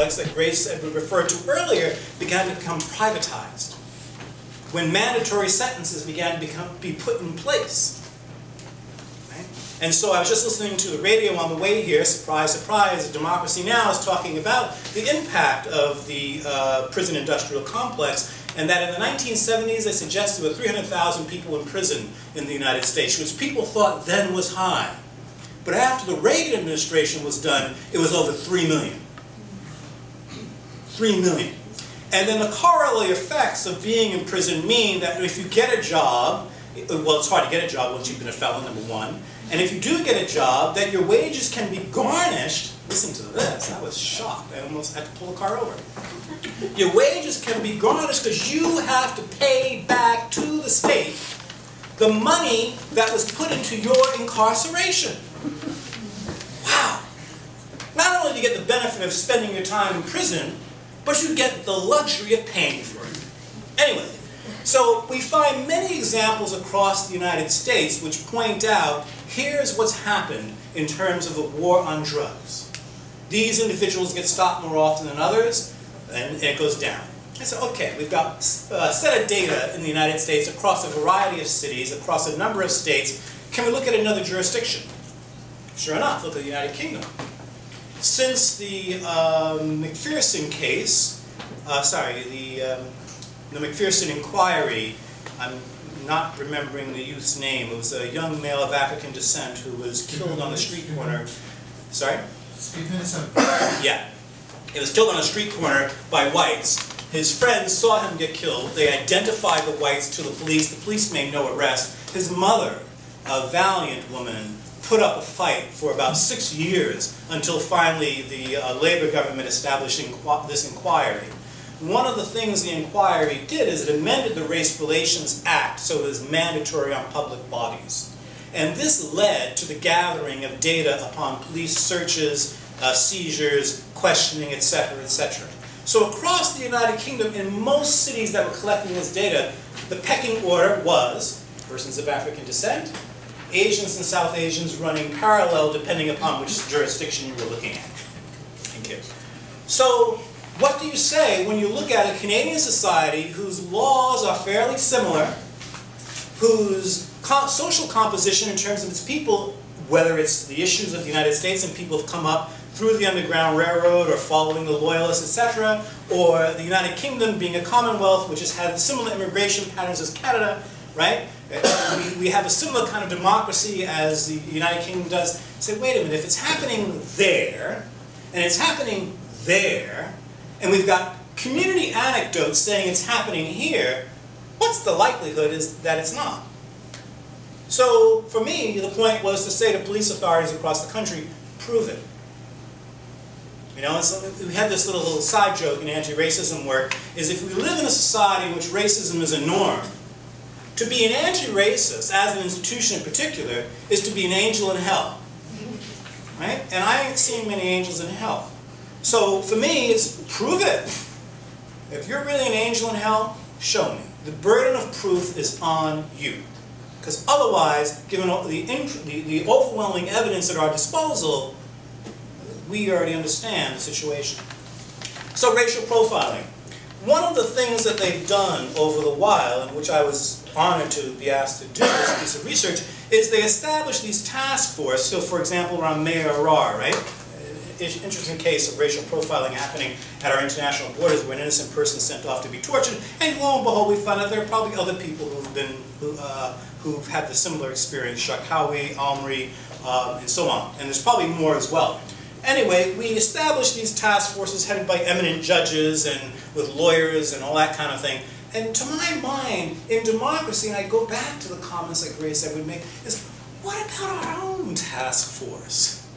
complex that Grace referred to earlier began to become privatized. When mandatory sentences began to be put in place. Right? And so I was just listening to the radio on the way here, surprise, surprise, Democracy Now! Is talking about the impact of the prison industrial complex, and that in the 1970s they suggested there were 300,000 people in prison in the United States, which people thought then was high. But after the Reagan administration was done, it was over 3 million. 3 million. And then the corollary effects of being in prison mean that if you get a job, well, it's hard to get a job once you've been a felon, number one, and if you do get a job, that your wages can be garnished. Listen to this, I was shocked. I almost had to pull the car over. Your wages can be garnished because you have to pay back to the state the money that was put into your incarceration. Wow. Not only do you get the benefit of spending your time in prison, but you get the luxury of paying for it. Anyway, so we find many examples across the United States which point out, here's what's happened in terms of the war on drugs. These individuals get stopped more often than others, and it goes down. I said, okay, we've got a set of data in the United States across a variety of cities, across a number of states. Can we look at another jurisdiction? Sure enough, look at the United Kingdom. Since the McPherson case, the McPherson inquiry, I'm not remembering the youth's name. It was a young male of African descent who was killed on the street corner. Sorry? Yeah. He was killed on a street corner by whites. His friends saw him get killed. They identified the whites to the police. The police made no arrest. His mother, a valiant woman, put up a fight for about 6 years until finally the Labour government established this inquiry. One of the things the inquiry did is it amended the Race Relations Act so it was mandatory on public bodies. And this led to the gathering of data upon police searches, seizures, questioning, etc., etc. So across the United Kingdom, in most cities that were collecting this data, the pecking order was persons of African descent, Asians and South Asians running parallel depending upon which jurisdiction you were looking at. Thank you. So what do you say when you look at a Canadian society whose laws are fairly similar, whose social composition in terms of its people, whether it's the issues of the United States and people have come up through the Underground Railroad or following the Loyalists, etc., or the United Kingdom being a commonwealth which has had similar immigration patterns as Canada, right? We have a similar kind of democracy as the United Kingdom does. Say, wait a minute, if it's happening there, and it's happening there, and we've got community anecdotes saying it's happening here, what's the likelihood is that it's not? So, for me, the point was to say to police authorities across the country, prove it. You know, so we had this little side joke in anti-racism work, is if we live in a society in which racism is a norm, to be an anti-racist, as an institution in particular, is to be an angel in hell. Right? And I ain't seen many angels in hell. So for me, it's prove it. If you're really an angel in hell, show me. The burden of proof is on you. Because otherwise, given the overwhelming evidence at our disposal, we already understand the situation. So racial profiling. One of the things that they've done over the while, and which I was honored to be asked to do this piece of research, is they established these task forces. So for example, around Mayor Arar, right? Interesting case of racial profiling happening at our international borders where an innocent person is sent off to be tortured, and lo and behold we find out there are probably other people who've had the similar experience, Shakawi, Almri, and so on. And there's probably more as well. Anyway, we established these task forces headed by eminent judges and with lawyers and all that kind of thing. And to my mind, in democracy, and I go back to the comments that Grace said would make, is what about our own task force?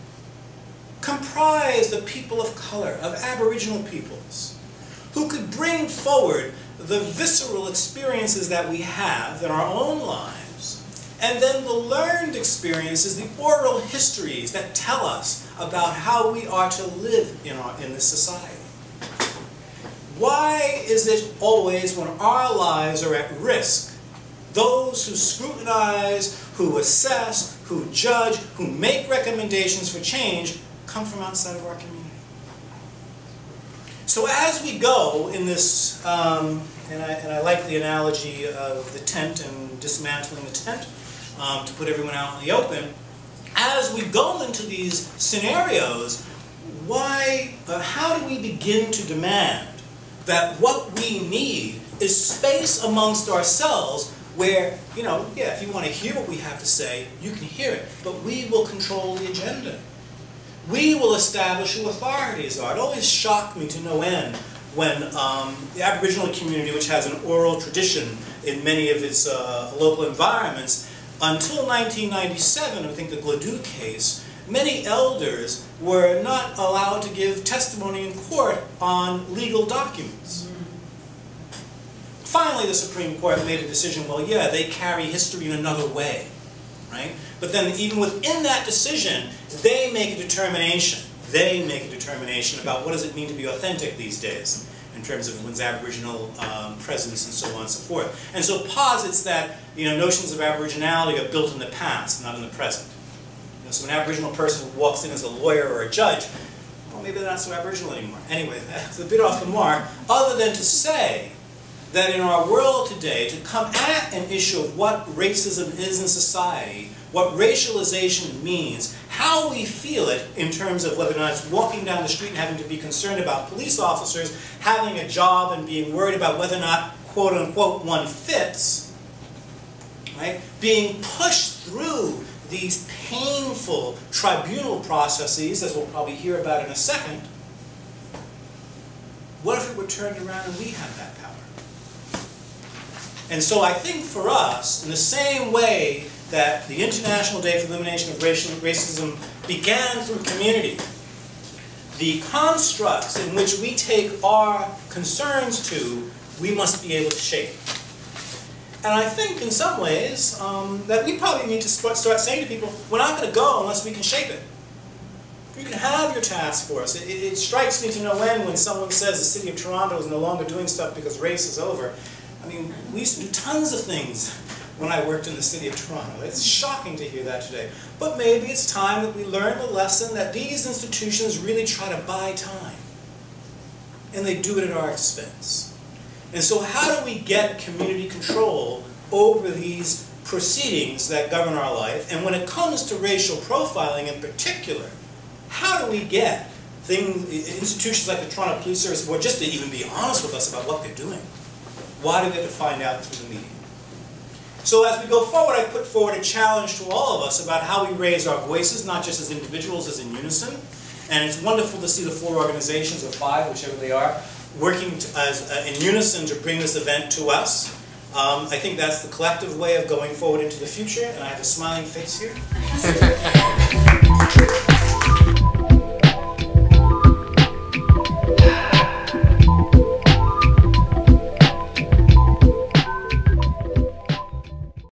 Comprised of people of color, of Aboriginal peoples, who could bring forward the visceral experiences that we have in our own lives, and then the learned experiences, the oral histories that tell us about how we are to live in this society. Why is it always when our lives are at risk, those who scrutinize, who assess, who judge, who make recommendations for change, come from outside of our community? So as we go in this, and I like the analogy of the tent and dismantling the tent to put everyone out in the open, as we go into these scenarios, how do we begin to demand that what we need is space amongst ourselves where, you know, yeah, if you want to hear what we have to say, you can hear it, but we will control the agenda. We will establish who authorities are. It always shocked me to no end when the Aboriginal community, which has an oral tradition in many of its local environments, until 1997, I think the Gladue case, many elders were not allowed to give testimony in court on legal documents. Finally, the Supreme Court made a decision, well, yeah, they carry history in another way, right? But then even within that decision, they make a determination. They make a determination about what does it mean to be authentic these days in terms of one's Aboriginal presence and so on and so forth. And so posits that, you know, notions of Aboriginality are built in the past, not in the present. You know, so an Aboriginal person who walks in as a lawyer or a judge, well, maybe they're not so Aboriginal anymore. Anyway, that's a bit off the mark, other than to say that in our world today, to come at an issue of what racism is in society, what racialization means, how we feel it in terms of whether or not it's walking down the street and having to be concerned about police officers having a job and being worried about whether or not, quote unquote, one fits, right? Being pushed through these painful tribunal processes, as we'll probably hear about in a second. What if it were turned around and we had that power? And so I think for us, in the same way that the International Day for the Elimination of Racism began through community, the constructs in which we take our concerns to, we must be able to shape. And I think in some ways that we probably need to start saying to people, we're not going to go unless we can shape it. You can have your task force. It strikes me to no end when someone says the city of Toronto is no longer doing stuff because race is over. I mean, we used to do tons of things when I worked in the city of Toronto. It's shocking to hear that today. But maybe it's time that we learn the lesson that these institutions really try to buy time. And they do it at our expense. And so how do we get community control over these proceedings that govern our life? And when it comes to racial profiling in particular, how do we get institutions like the Toronto Police Service Board just to even be honest with us about what they're doing? Why do they have to find out through the media? So as we go forward, I put forward a challenge to all of us about how we raise our voices, not just as individuals, as in unison. And it's wonderful to see the 4 organizations, or 5, whichever they are, working in unison to bring this event to us. I think that's the collective way of going forward into the future, and I have a smiling face here.